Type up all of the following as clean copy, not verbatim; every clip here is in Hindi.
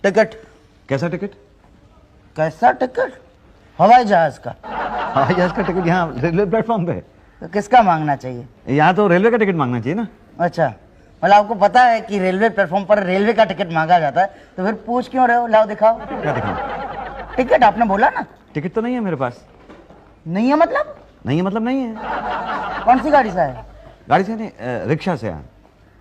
टिकट। कैसा टिकट? कैसा टिकट? हवाई जहाज का। हवाई जहाज का टिकट यहाँ रेलवे प्लेटफॉर्म पे? तो किसका मांगना चाहिए? यहाँ तो रेलवे का टिकट मांगना चाहिए ना। अच्छा, मतलब आपको पता है कि रेलवे प्लेटफॉर्म पर रेलवे का टिकट मांगा जाता है, तो फिर पूछ क्यों रहे हो? लाओ दिखाओ। क्या दिखाऊं? टिकट आपने बोला ना। टिकट तो नहीं है मेरे पास। नहीं है मतलब? नहीं है मतलब नहीं है। कौन सी गाड़ी से आए? गाड़ी से नहीं, रिक्शा से आया।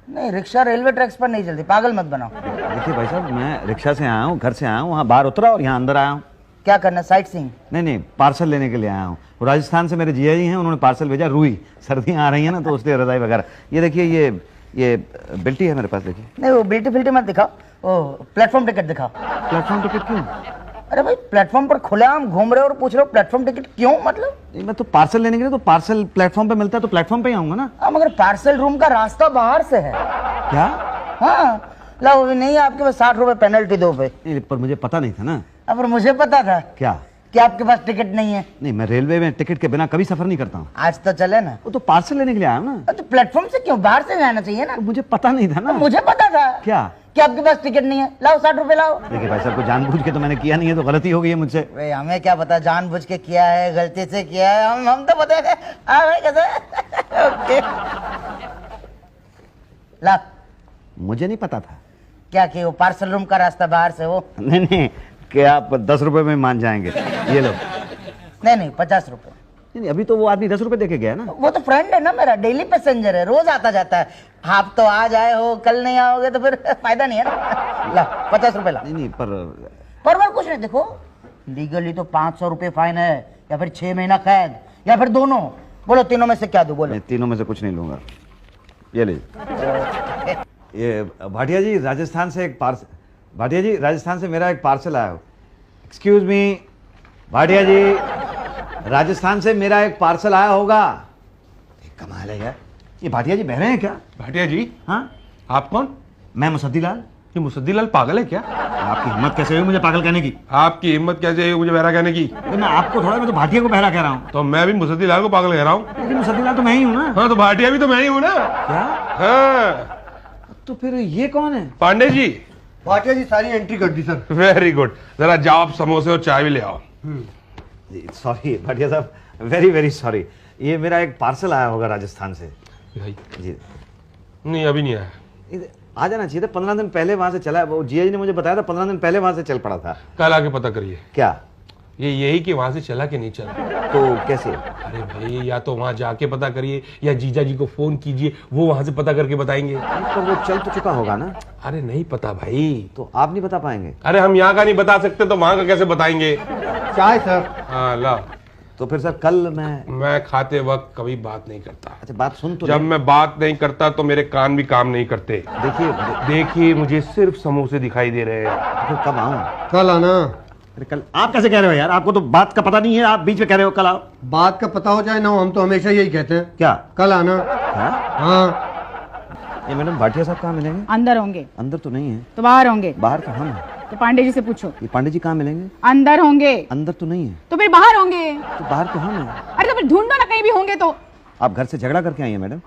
नहीं, रिक्शा रेलवे ट्रैक्स पर नहीं चलती, पागल मत बनाओ। देखिए भाई साहब, मैं रिक्शा से आया हूँ, घर से आया हूँ, वहाँ बाहर उतरा और यहाँ अंदर आया हूँ। क्या करना, साइट सीइंग? नहीं, पार्सल लेने के लिए आया हूँ। राजस्थान से मेरे जिया जी हैं, उन्होंने पार्सल भेजा। रुई, सर्दियाँ आ रही हैं ना, तो उसलिए रजाई वगैरह। ये देखिए, ये बिल्टी है मेरे पास, देखिए। नहीं, वो बिल्टी फिल्टी मत दिखाओ, वो प्लेटफॉर्म टिकट दिखाओ। प्लेटफॉर्म टिकट क्यों? अरे भाई, प्लेटफॉर्म पर खुलेआम घूम रहे हो और पूछ रहे हो प्लेटफॉर्म टिकट क्यों? मतलब मैं तो पार्सल लेने के लिए, तो पार्सल प्लेटफॉर्म पे मिलता है, तो प्लेटफॉर्म पे ही आऊंगा ना। मगर पार्सल रूम का रास्ता बाहर से है। क्या? हाँ, लाओ, नहीं आपके पास 60 रुपए पेनल्टी दो पे। पर मुझे पता नहीं था ना। अब मुझे पता था। क्या? कि आपके पास टिकट नहीं है। नहीं, मैं रेलवे में टिकट के बिना कभी सफर नहीं करता हूँ। आज तो चले ना। वो तो पार्सल लेने के लिए आया हूँ ना। तो प्लेटफॉर्म से क्यों, बाहर से जाना चाहिए ना। तो मुझे पता नहीं था ना। मुझे पता था। क्या? कि आपके पास टिकट नहीं है। लाओ 60 रुपए लाओ। देखिए भाई साहब, को जानबूझ के तो मैंने किया नहीं है, तो गलती हो गई है मुझसे। भाई हमें क्या पता जानबूझ के किया है, गलती से किया है, हम तो पता है। हाँ भाई, कैसे? ओके, ला। मुझे नहीं पता था। क्या कि वो पार्सल रूम का रास्ता बाहर से वो? नहीं, क्या आप 10 रुपए में मान जाएंगे? ये लो। नहीं, 50 रुपए। नहीं, अभी तो वो आदमी 10 रुपए दे के गया ना। वो तो फ्रेंड है ना मेरा, डेली पैसेंजर है, रोज आता जाता है। आप तो आज आए हो, कल नहीं आओगे तो फिर फायदा नहीं है ना। ला 50 रुपए ला। नहीं, पर कुछ नहीं, देखो लीगली तो 500 रुपए फाइन है, या फिर 6 महीना कैद, या फिर दोनों। बोलो तीनों में से क्या दूं? बोलो। तीनों में से कुछ नहीं लूंगा। ये ले। ये भाटिया जी, राजस्थान से एक पार्सल। भाटिया जी, राजस्थान से मेरा एक पार्सल आया हो। एक्सक्यूज मी भाटिया जी, राजस्थान से मेरा एक पार्सल आया होगा। कमाल है यार, ये भाटिया जी बह रहे हैं क्या? भाटिया जी? हाँ। आप कौन? मैं मुसद्दीलाल। ये मुसद्दीलाल पागल है क्या? आपकी हिम्मत कैसे हुई मुझे पागल कहने की? आपकी हिम्मत कैसे हुई मुझे बहरा कहने की? मैं आपको थोड़ा, मैं तो भाटिया को बहरा कह रहा हूँ। तो मैं भी मुसद्दीलाल को पागल कह रहा हूँ। लेकिन मुसद्दीलाल तो मैं ही हूँ ना। हाँ, तो भाटिया भी तो मैं ही हूँ ना। क्या? हाँ। तो फिर ये कौन है? पांडे जी। भाटिया जी सारी एंट्री कर दी सर। वेरी गुड, जरा जाओ आप समोसे और चाय भी ले आओ। सॉरी भाटिया साहब, वेरी वेरी सॉरी। ये मेरा एक पार्सल आया होगा राजस्थान से। भाई जी नहीं, अभी नहीं आया। आ जाना चाहिए था, 15 दिन पहले वहां से चला। वो जिया जी ने मुझे बताया था, 15 दिन पहले वहां से चल पड़ा था। कल आके पता करिए। क्या? ये यही कि वहां से चला कि नहीं चला। तो कैसे? अरे भाई, या तो वहां जाके पता करिए, या जीजा जी को फोन कीजिए, वो वहां से पता करके बताएंगे। तो वो चल तो चुका होगा ना। अरे नहीं पता भाई। तो आप नहीं बता पाएंगे? अरे हम यहाँ का नहीं बता सकते तो वहां का कैसे बताएंगे? चाय सर। हाँ ला। तो फिर सर कल मैं खाते वक्त कभी बात नहीं करता। अच्छा, बात सुन तो जब मैं बात नहीं करता तो मेरे कान भी काम नहीं करते। देखिए मुझे सिर्फ समोसे दिखाई दे रहे हैं। फिर कब आऊं? कल आना। अरे कल आप कैसे कह रहे हो यार? आपको तो बात का पता नहीं है, आप बीच में कह रहे हो कल आओ। बात का पता हो जाए ना, हम तो हमेशा यही कहते हैं। क्या? कल आना। हाँ। ये मैडम भाटिया साहब कहाँ मिलेंगे? अंदर होंगे। अंदर तो नहीं है। तो बाहर होंगे। बाहर तो हम हैं। तो पांडे जी से पूछो। ये पांडे जी कहाँ मिलेंगे? अंदर होंगे। अंदर तो नहीं है। तो फिर बाहर होंगे। तो बाहर तो हम हैं। अरे तो फिर ढूंढो ना, कहीं भी होंगे तो। आप घर से झगड़ा करके आई हैं मैडम?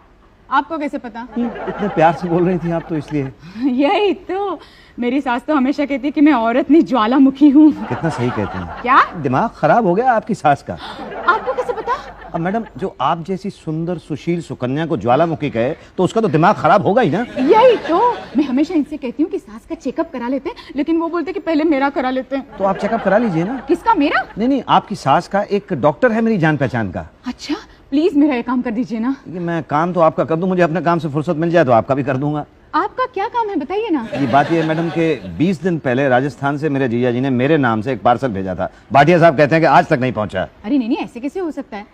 आपको कैसे पता? इतने प्यार से बोल रही थी आप तो, इसलिए। यही तो, मेरी सास तो हमेशा कहती है कि मैं औरत नहीं ज्वालामुखी हूँ। कितना सही कहते हैं। क्या? दिमाग खराब हो गया आपकी सास का। आपको कैसे पता? अब मैडम, जो आप जैसी सुंदर सुशील सुकन्या को ज्वालामुखी कहे तो उसका तो दिमाग खराब होगा ही ना। यही तो, मैं हमेशा इनसे कहती हूँ कि सास का चेकअप करा लेते हैं, लेकिन वो बोलते हैं कि पहले मेरा करा लेते हैं। तो आप चेकअप करा लीजिए ना। किसका? मेरा? नहीं, आपकी सास का एक डॉक्टर है मेरी जान पहचान का। अच्छा, प्लीज मेरा ये काम कर दीजिए ना। मैं काम तो आपका कर दूं, मुझे अपने काम से फुर्सत मिल जाए तो आपका भी कर दूंगा। आपका क्या काम है बताइए ना। ये बात ये है मैडम के 20 दिन पहले राजस्थान से मेरे जीजा जी ने मेरे नाम से एक पार्सल भेजा था। भाटिया साहब कहते हैं कि आज तक नहीं पहुंचा। अरे नहीं, ऐसे कैसे हो सकता है?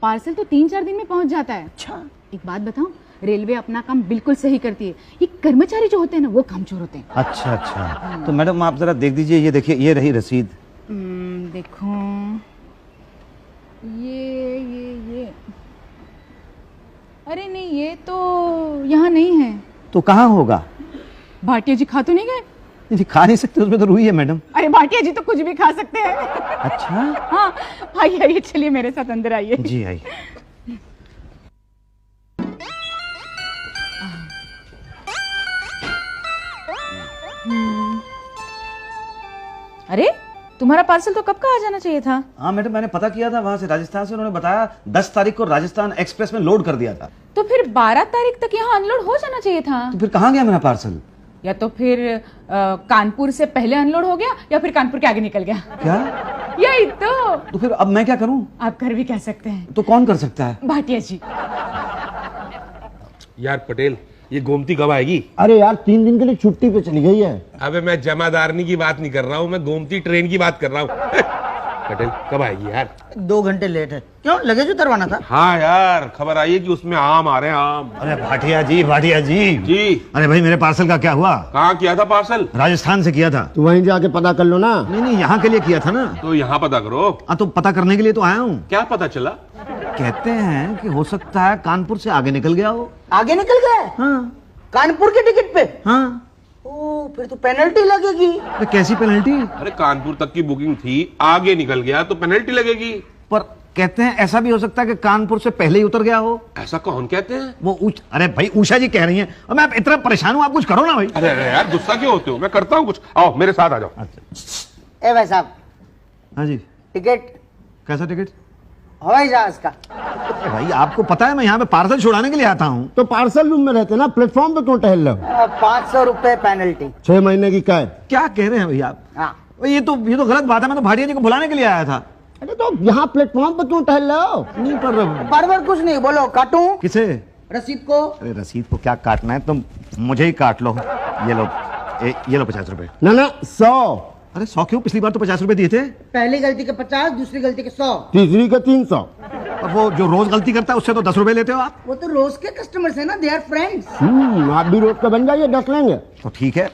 पार्सल तो 3-4 दिन में पहुंच जाता है। अच्छा। एक बात बताऊं, रेलवे अपना काम बिल्कुल सही करती है। ये कर्मचारी जो होते हैं ना, वो कामचोर होते हैं। अच्छा। तो मैडम आप जरा देख दीजिए, ये देखिए, ये रही रसीद। देखो, ये अरे नहीं, ये तो यहाँ नहीं है। तो कहाँ होगा? भाटिया जी खा तो नहीं गए? जी खा नहीं सकते, उसमें तो रुई है मैडम। अरे भाटिया जी तो कुछ भी खा सकते हैं। अच्छा। हाँ, आइए चलिए मेरे साथ अंदर आइए। जी आइए। अरे तुम्हारा पार्सल तो कब का आ जाना चाहिए था। हाँ मैडम, मैंने पता किया था वहां से राजस्थान से, उन्होंने बताया 10 तारीख को राजस्थान एक्सप्रेस में लोड कर दिया था। तो फिर 12 तारीख तक यहाँ अनलोड हो जाना चाहिए था। तो फिर कहाँ गया मेरा पार्सल? या तो फिर कानपुर से पहले अनलोड हो गया या फिर कानपुर के आगे निकल गया। क्या? यही तो फिर अब मैं क्या करूं? आप कर भी कह सकते हैं। तो कौन कर सकता है? भाटिया जी। यार पटेल, ये गोमती कब आएगी? अरे यार 3 दिन के लिए छुट्टी पे चली गई है। अबे मैं जमादारनी की बात नहीं कर रहा हूँ, मैं गोमती ट्रेन की बात कर रहा हूँ। पटेल कब आएगी यार? 2 घंटे लेट है। क्यों, लगेज उतरवाना था? हाँ यार, खबर आई है कि उसमें आम आ रहे हैं, आम। अरे भाटिया जी, भाटिया जी। जी। अरे भाई, मेरे पार्सल का क्या हुआ? कहाँ किया था पार्सल? राजस्थान से किया था। तो वहीं जाके पता कर लो ना। नहीं, यहाँ के लिए किया था ना। तो यहाँ पता करो। तो पता करने के लिए तो आया हूँ। क्या पता चला? कहते हैं कि हो सकता है कानपुर से आगे निकल गया हो। आगे निकल गए? हाँ कानपुर के टिकट पे? हाँ। ओ, फिर तो पेनल्टी लगेगी। तो कैसी पेनल्टी? अरे कानपुर तक की बुकिंग थी, आगे निकल गया तो पेनल्टी लगेगी। पर कहते हैं ऐसा भी हो सकता है कि कानपुर से पहले ही उतर गया हो। ऐसा कौन कहते हैं? वो अरे भाई, उषा जी कह रही हैं। और मैं इतना परेशान हूँ, आप कुछ करो ना भाई। अरे यार, गुस्सा क्यों होते हो? मैं करता हूँ कुछ। आओ मेरे साथ आ जाओ। ए भाई साहब, हाँ जी। टिकट? कैसा टिकट? हवाई जहाज का। भाई आपको पता है मैं यहाँ पे पार्सल छुड़ाने के लिए आता हूँ। तो पार्सल रूम में रहते ना, प्लेटफॉर्म पे क्यों टहल रहे हो? 500 रुपए पेनल्टी। 6 महीने की कैद। क्या कह रहे हैं भैया आप? हाँ। ये तो गलत बात है। मैं तो भाटिया जी को बुलाने के लिए आया था। अरे तो यहाँ प्लेटफॉर्म पे क्यों टहल रहे हो? नहीं पर बराबर कुछ नहीं, बोलो काटूं? किसे? रसीद को। अरे रसीद को क्या काटना है, तुम मुझे ही काट लो। ये लो, ये लो 50 रुपए। ना 100। अरे 100 क्यों? पिछली बार तो 50 रुपए दिए थे। पहली गलती के 50, दूसरी गलती के 100। तीसरी के 300। और वो जो रोज गलती करता है उससे तो 10 रुपए लेते हो आप। वो तो रोज के कस्टमर्स है ना, दे आर फ्रेंड्स। आप भी रोज का बन जाइए, 10 लेंगे। तो ठीक है,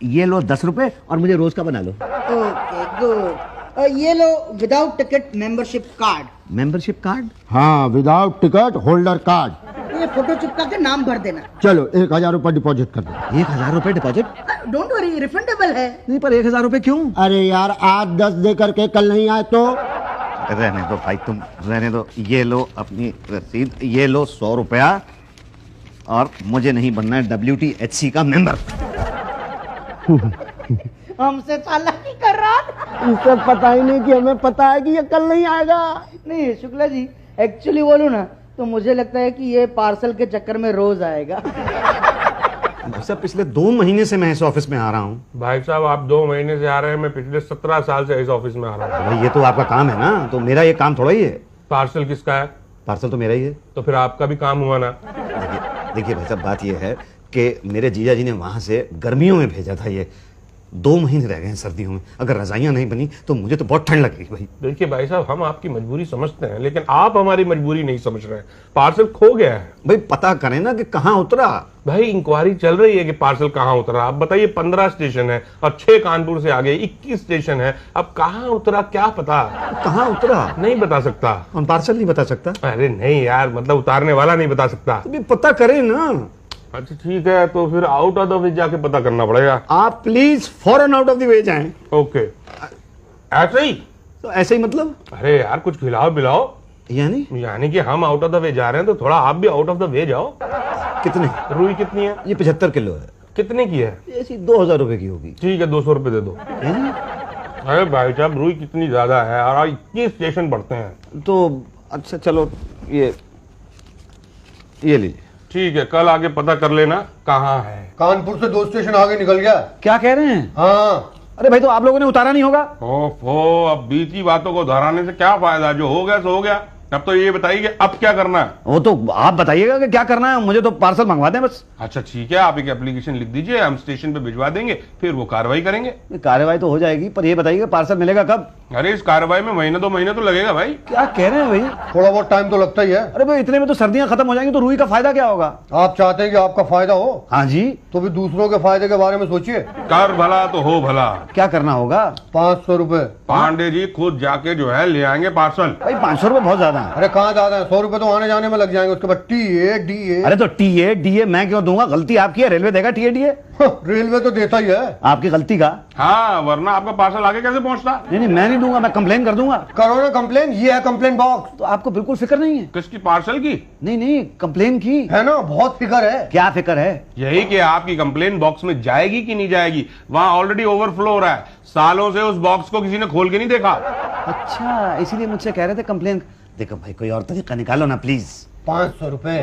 ये लो 10 रुपए और मुझे रोज का बना लो। Okay good. ये लो without ticket membership card. Membership card? हाँ, विदाउट टिकट होल्डर कार्ड। ये फोटो चिपका के नाम भर देना। चलो 1000 रुपए डिपॉजिट कर दो। 1000 रुपए डिपॉजिट? डोंट वरी, रिफंडेबल है। नहीं पर 1000 रुपए क्यों? अरे यार, आज 10 दे करके कल नहीं आए तो? रहने दो भाई, तुम रहने दो। ये लो अपनी रसीद, ये लो 100 रुपया। और मुझे नहीं बनना है WTHC का मेंबर। हमसे चालाकी कर रहा था। इसे पता ही नहीं कि हमें पता है कि ये कल नहीं आएगा। नहीं शुक्ला जी, एक्चुअली बोलूं ना तो मुझे लगता है कि ये पार्सल के चक्कर में रोज आएगा। भाई साहब, पिछले 2 महीने से मैं इस ऑफिस में आ रहा हूँ। भाई साहब, आप 2 महीने से आ रहे हैं, मैं पिछले 17 साल से इस ऑफिस में आ रहा हूँ। भाई ये तो आपका काम है ना, तो मेरा ये काम थोड़ा ही है। पार्सल किसका है? पार्सल तो मेरा ही है। तो फिर आपका भी काम हुआ ना। देखिए भाई साहब, बात ये है कि मेरे जीजा जी ने वहां से गर्मियों में भेजा था। ये 2 महीने रह गए हैं सर्दियों में। अगर रजाइयां नहीं बनी तो मुझे तो बहुत ठंड लगी भाई। देखिए भाई साहब, हम आपकी मजबूरी समझते हैं, लेकिन आप हमारी मजबूरी नहीं समझ रहे हैं। पार्सल खो गया है। भाई पता करें ना कि कहाँ उतरा। भाई इंक्वायरी चल रही है कि पार्सल कहाँ उतरा। आप बताइए, 15 स्टेशन है और 6 कानपुर से आगे 21 स्टेशन है। अब कहाँ उतरा क्या पता? कहाँ उतरा नहीं बता सकता। हम पार्सल नहीं बता सकता। अरे नहीं यार, मतलब उतारने वाला नहीं बता सकता। तो भी पता करें ना। अच्छा ठीक है, तो फिर आउट ऑफ द वे जाके पता करना पड़ेगा। आप प्लीज फौरन आउट ऑफ द वे जाएं। ओके, ऐसे ही? तो ऐसे ही मतलब? अरे यार, कुछ खिलाओ पिलाओ। यानी कि हम आउट ऑफ द वे जा रहे हैं तो थोड़ा आप भी आउट ऑफ द वे जाओ। कितने? रुई कितनी है? ये 75 किलो है। कितने की है? ऐसी 2000 रुपए की होगी। ठीक है, 200 रुपए दे दो। अरे भाई साहब, रुई कितनी ज्यादा है और 21 स्टेशन पड़ते हैं। तो अच्छा चलो, ये लीजिए। ठीक है, कल आगे पता कर लेना कहाँ है। कानपुर से 2 स्टेशन आगे निकल गया। क्या कह रहे हैं? हाँ। अरे भाई, तो आप लोगों ने उतारा नहीं होगा? ओफो, अब बीती बातों को दोहराने से क्या फायदा? जो हो गया सो हो गया। अब तो ये बताइए कि अब क्या करना है? वो तो आप बताइएगा कि क्या करना है। मुझे तो पार्सल मंगवा दें बस। अच्छा ठीक है, आप एक एप्लीकेशन लिख दीजिए, हम स्टेशन पे भिजवा देंगे, फिर वो कार्रवाई करेंगे। कार्रवाई तो हो जाएगी, पर ये बताइए पार्सल मिलेगा कब? अरे इस कार्रवाई में महीना 2 महीने तो लगेगा भाई। क्या कह रहे हैं भाई? थोड़ा बहुत टाइम तो लगता ही है। अरे भाई, इतने में तो सर्दियां खत्म हो जाएंगी, तो रुई का फायदा क्या होगा? आप चाहते हैं कि आपका फायदा हो? हाँ जी। तो भी दूसरों के फायदे के बारे में सोचिए। कर भला तो हो भला। क्या करना होगा? 500 रुपए। पांडे जी खुद जाके जो है ले आएंगे पार्सल। भाई 500 रुपए बहुत ज्यादा अरे कहाँ ज्यादा है, 100 रुपए तो आने जाने में लग जाएंगे, उसके बाद TA DA। अरे तो टीए डीए मैं क्यों दूंगा? गलती आपकी है, रेलवे देगा टीए डीए। रेलवे तो देता ही है। आपकी गलती का। हाँ, वरना आपका पार्सल आगे कैसे पहुंचता? नहीं नहीं मैं नहीं दूंगा, मैं कंप्लेन कर दूंगा। करो ना कंप्लेन, ये है कंप्लेन बॉक्स। तो आपको बिल्कुल फिक्र नहीं है? किसकी, पार्सल की? नहीं नहीं कंप्लेन की है ना, बहुत फिक्र है। क्या फिक्र है? यही कि आपकी कंप्लेन बॉक्स में जाएगी कि नहीं जाएगी। वहां ऑलरेडी ओवरफ्लो हो रहा है, सालों से उस बॉक्स को किसी ने खोल के नहीं देखा। अच्छा इसीलिए मुझसे कह रहे थे कंप्लेन। देखो भाई कोई और तरीका निकालो ना प्लीज। 500 रुपए।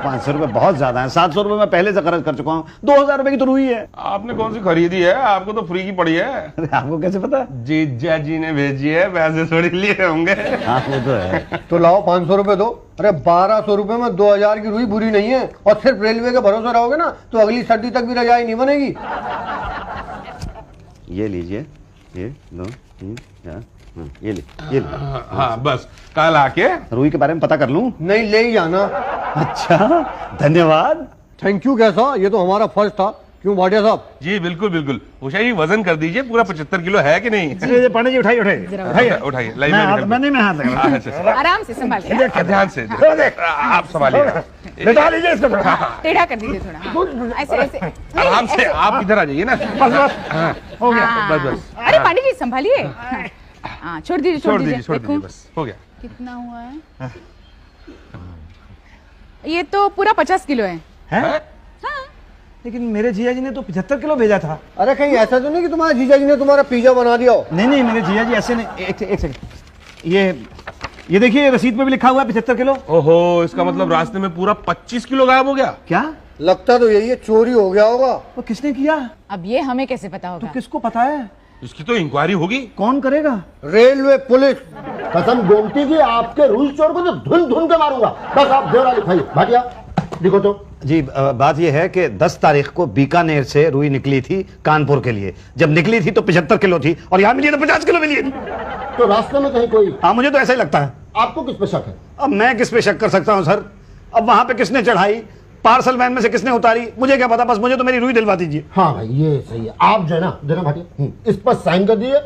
500 रुपए बहुत ज्यादा है, 700 रुपए मैं पहले से खर्च कर चुका हूँ, 2000 रुपए की तो रुई है। आपने कौन सी खरीदी है? आपको तो फ्री की पड़ी है। अरे आपको कैसे पता? जीजा जी ने भेजी है, पैसे थोड़ी लिए होंगे। हाँ वो तो है। तो लाओ 500 रुपए दो। अरे 1200 रुपए में 2000 की रुई बुरी नहीं है। और सिर्फ रेलवे के भरोसे रहोगे ना तो अगली सर्दी तक भी रजाई नहीं बनेगी। ये लीजिए, ये 2 3 4 ये ले। हाँ बस कल आके रुई के बारे में पता कर लूं? नहीं, ले ही जाना। अच्छा धन्यवाद। Thank you. कैसा, ये तो हमारा फर्ज था। क्यों भाटिया साहब? जी बिल्कुल बिल्कुल। उषा जी वजन कर दीजिए, पूरा 75 किलो है कि नहीं? अरे पांडे जी उठाइए उठाइए उठाइए। लाइए, मैं मैं हाथ निकल- मैं नहीं मैं हाथ लगा रहा हूं। अच्छा, आराम से संभालिए, ध्यान से आप संभालिएगा। लेटा लीजिए इसको। टेढ़ा कर दीजिए थोड़ा। हाँ, ऐसे ऐसे आराम से आप इधर आ जाइए ना। हाँ, हो गया। हाँ। बस बस। अरे पांडे जी संभालिए। हाँ छोड़ दीजिए छोड़ दीजिए छोड़ देखो, दीजिए, बस हो गया। कितना हुआ है? ये तो पूरा 50 किलो है। हैं? लेकिन मेरे जीजा जी ने तो 75 किलो भेजा था। अरे कहीं ऐसा तो नहीं कि तुम्हारे जीजा जी ने तुम्हारा पिज्जा बना दिया हो? नहीं नहीं मेरे जीजा जी ऐसे नहीं। एक सेकंड, ये देखिए रसीद पे भी लिखा हुआ है 75 किलो। ओहो, इसका मतलब रास्ते में पूरा 25 किलो गायब हो गया। क्या? लगता तो यही है, चोरी हो गया होगा। वो किसने किया? अब ये हमें कैसे पता तो होगा? किसको पता है? इसकी तो इंक्वायरी होगी। कौन करेगा? Railway police. कसम गोमती की आपके रुई चोर को तो धुन धुन के मारूंगा। बस आप ब्यौरा लिखाइए। भाटिया लिखो तो। जी बात यह है कि 10 तारीख को बीकानेर से रुई निकली थी कानपुर के लिए। जब निकली थी तो 75 किलो थी और यहाँ मिली तो 50 किलो मिली थी। तो रास्ते में कहीं कोई, हाँ मुझे तो ऐसा ही लगता है। आपको किस पे शक है? अब मैं किस पे शक कर सकता हूँ सर? अब वहां पे किसने चढ़ाई, पार्सल वैन में से किसने उतारी, मुझे क्या पता। बस मुझे तो मेरी रुई दिलवा दीजिए। हाँ भाई ये सही है। आप जो है ना देना भाटिया, इस पर साइन कर दीजिए,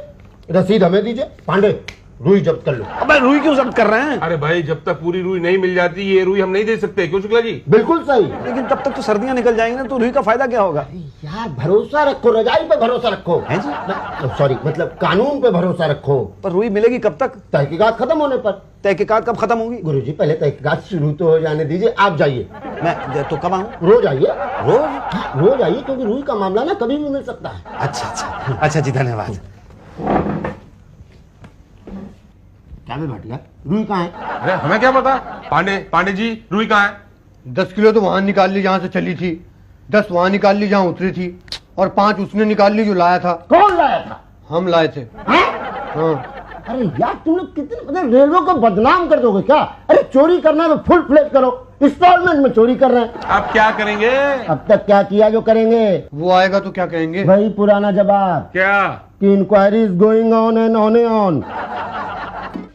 रसीद हमें दीजिए। पांडे रुई जब्त कर लो। अब मैं रुई क्यों जब्त कर रहे हैं? अरे भाई जब तक पूरी रुई नहीं मिल जाती ये रुई हम नहीं दे सकते। क्यों शुक्ला जी? बिल्कुल सही। लेकिन तब तक तो सर्दियां निकल जाएंगी ना, तो रुई का फायदा क्या होगा? यार भरोसा रखो, रजाई पे भरोसा रखो। है जी? सॉरी मतलब कानून पे भरोसा रखो। पर रुई मिलेगी कब तक? तहकीकात खत्म होने पर। तहकीकात कब खत्म होगी? गुरुजी पहले तहकीकात शुरू तो हो जाने दीजिए। आप जाइए, मैं तो कब आऊं? रोज आइए। रोज? रोज आइए क्योंकि रुई का मामला ना कभी भी मिल सकता है। अच्छा जी धन्यवाद। क्या भी भाटिया, रुई कहाँ है? अरे हमें क्या पता। पांडे जी रुई कहाँ है? 10 किलो तो वहां निकाल ली जहां से चली थी, 10 वहां निकाल ली जहां उतरी थी, और 5 उसने निकाल ली जो लाया था। कौन लाया था? हम लाए थे। हाँ? हाँ। अरे यार तुम लोग कितने मतलब रेलवे को बदनाम कर दोगे क्या? अरे चोरी करना है तो फुल फ्लेज करो, इंस्टॉलमेंट में चोरी कर रहे हैं। आप क्या करेंगे? अब तक क्या किया जो करेंगे? वो आएगा तो क्या कहेंगे? वही पुराना जवाब क्या? कि inquiry is going on and on and on.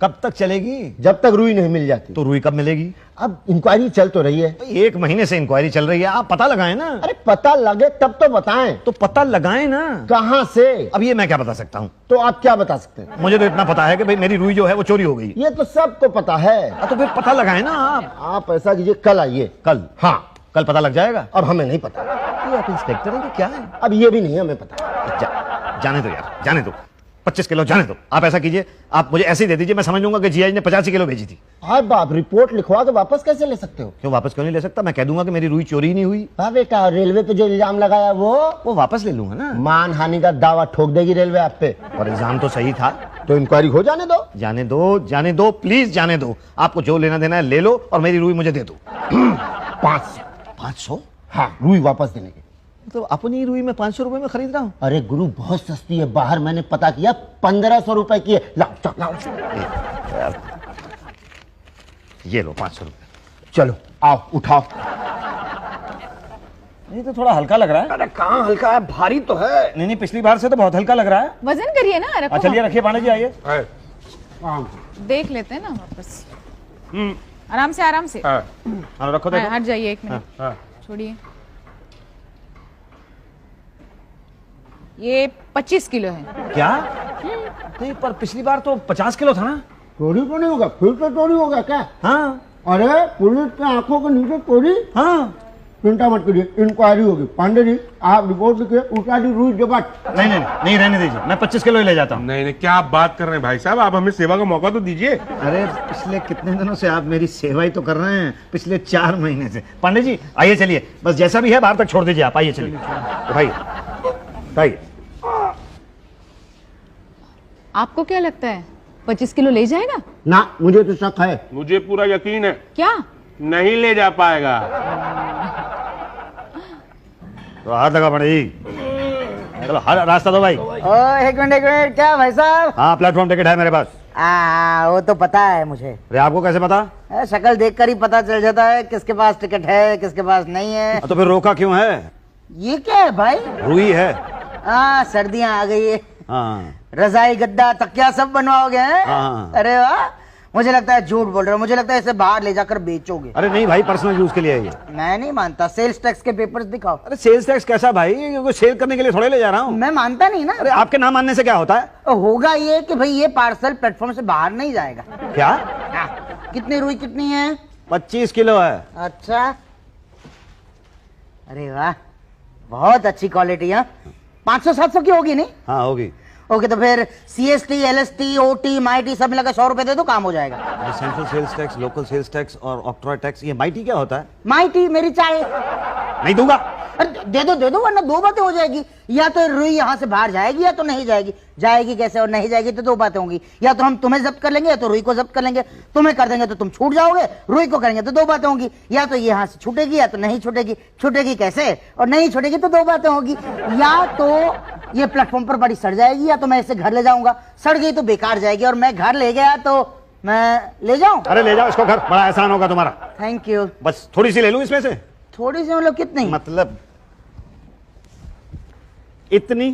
कब तक चलेगी? जब तक रुई नहीं मिल जाती। तो रुई कब मिलेगी? अब इंक्वायरी चल तो रही है। 1 महीने से इंक्वायरी चल रही है, आप पता लगाएं ना। अरे पता लगे तब तो बताएं। तो पता लगाएं ना। कहां से? अब ये मैं क्या बता सकता हूँ? तो आप क्या बता सकते हैं? मुझे तो इतना पता है कि भाई मेरी रुई जो है वो चोरी हो गई। ये तो सबको पता है। तो फिर पता लगाएं ना आप ऐसा कीजिए, कल आइए। कल? हाँ कल पता लग जाएगा। अब हमें नहीं पता। ये आप इंस्पेक्टर हैं कि क्या है? अब ये भी नहीं हमें पता। जाने दो यार, जाने दो। 25 किलो जाने दो। आप ऐसा कीजिए, आप मुझे ऐसे ही दे दीजिए, मैं समझ लूंगा कि जीआई ने 85 किलो भेजी थी। अब आप रिपोर्ट लिखवा के वापस कैसे ले सकते हो? क्यों वापस क्यों नहीं ले सकता? मैं कह दूंगा कि मेरी रुई चोरी नहीं हुई। हाँ बेटा, रेलवे पे जो इल्जाम लगाया वो वापस ले लूंगा ना। मान हानि का दावा ठोक देगी रेलवे आप पे। और एग्जाम तो सही था। तो इंक्वायरी हो जाने दो। जाने दो प्लीज, जाने दो। आपको जो लेना देना है ले लो और मेरी रुई मुझे दे दो। 500। हाँ रुई वापस देने के। तो अपनी रुई में 500 रुपए में खरीद रहा हूँ। अरे गुरु बहुत सस्ती है, बाहर मैंने पता किया 1500 रुपए की है। लाओ लाओ। ये लो 500 रुपए। चलो आओ उठाओ। ये तो थोड़ा हल्का लग रहा है। अरे कहाँ हल्का है, भारी तो है। नहीं पिछली बार से तो बहुत हल्का लग रहा है। वजन करिए ना, रखो। चलिए रखिए पांडे जी, आइए। देख लेते हैं ना वापस। आराम से आराम से। हाँ, रखो देखो। हट जाइए 1 मिनट, हाँ। छोड़िए। ये 25 किलो है। क्या? नहीं पर पिछली बार तो 50 किलो था ना। चोरी तो नहीं होगा, फिर तो चोरी होगा क्या? हाँ अरे पुलिस के आंखों के नीचे चोरी? हाँ। चिंता मत करिए, इंक्वायरी होगी। पांडे जी आप रिपोर्ट लिखिए, उठा दी रुई जगत। नहीं नहीं नहीं, रहने दीजिए, मैं 25 किलो ही ले जाता हूँ। नहीं नहीं, क्या आप बात कर रहे हैं भाई साहब, आप हमें सेवा का मौका तो दीजिए। अरे पिछले कितने दिनों से आप मेरी सेवा ही तो कर रहे हैं, पिछले 4 महीने से। पांडे जी आइए, चलिए, बस जैसा भी है बाहर तक छोड़ दीजिए आप, आइए चलिए। तो भाई आपको क्या लगता है 25 किलो ले जाएगा? ना, मुझे तो शक है। मुझे पूरा यकीन है क्या? नहीं ले जा पाएगा। तो हाथ लगा पांडे जी, चलो रास्ता दो भाई। एक मिनट, क्या भाई साहब? हाँ, प्लेटफॉर्म टिकट है मेरे पास। वो तो पता है मुझे। अरे आपको कैसे पता? शक्ल देखकर ही पता चल जाता है किसके पास टिकट है किसके पास नहीं है। तो फिर रोका क्यों है? ये क्या है भाई? रुई है। सर्दियां आ गई है, हाँ रजाई गद्दा तकिया सब बनवाओगे हैं? हाँ। अरे वाह, मुझे लगता है झूठ बोल रहे हो, मुझे लगता है इसे बाहर ले जाकर बेचोगे। अरे नहीं भाई, पर्सनल यूज के लिए है ये। मैं नहीं मानता, सेल्स टैक्स के पेपर्स दिखाओ। अरे सेल्स टैक्स कैसा भाई, ये सेल करने के लिए थोड़े ले जा रहा हूँ। मैं मानता नहीं ना। अरे आपके ना मानने से क्या होता है? होगा ये कि भाई ये पार्सल प्लेटफॉर्म से बाहर नहीं जाएगा। क्या? कितनी रुई कितनी है? 25 किलो है। अच्छा, अरे वाह, बहुत अच्छी क्वालिटी है। 500-700 की होगी नहीं? हाँ होगी। ओके, तो फिर CST, LST, OT, MIT सब मिलाकर 100 रुपए दे दो, काम हो जाएगा। Central sales tax, local sales tax और ऑक्ट्रॉय टैक्स, ये माइटी क्या होता है? MIT मेरी चाय। नहीं दूंगा। अरे दे दो वरना 2 बातें हो जाएगी। या तो रुई यहाँ से बाहर जाएगी या तो नहीं जाएगी। जाएगी कैसे और नहीं जाएगी तो 2 बातें होंगी। या तो हम तुम्हें जब्त कर लेंगे या तो रुई को जब्त कर लेंगे। तुम्हें कर देंगे तो तुम छूट जाओगे, रुई को करेंगे तो 2 बातें होंगी। या तो ये यहाँ से छूटेगी या तो नहीं छूटेगी। छूटेगी कैसे और नहीं छूटेगी तो 2 बातें होगी। या तो ये प्लेटफॉर्म पर बड़ी सड़ जाएगी या तो मैं इसे घर ले जाऊंगा। सड़ गई तो बेकार जाएगी और मैं घर ले गया तो मैं ले जाऊं। अरे ले जाओ इसको घर, बड़ा एहसान होगा तुम्हारा। Thank you. बस थोड़ी सी ले लूं इसमें से? थोड़ी सी मतलब कितनी? मतलब इतनी।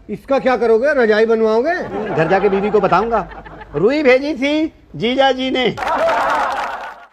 इसका क्या करोगे, रजाई बनवाओगे? घर जाके बीवी को बताऊंगा, रुई भेजी थी जीजा जी ने।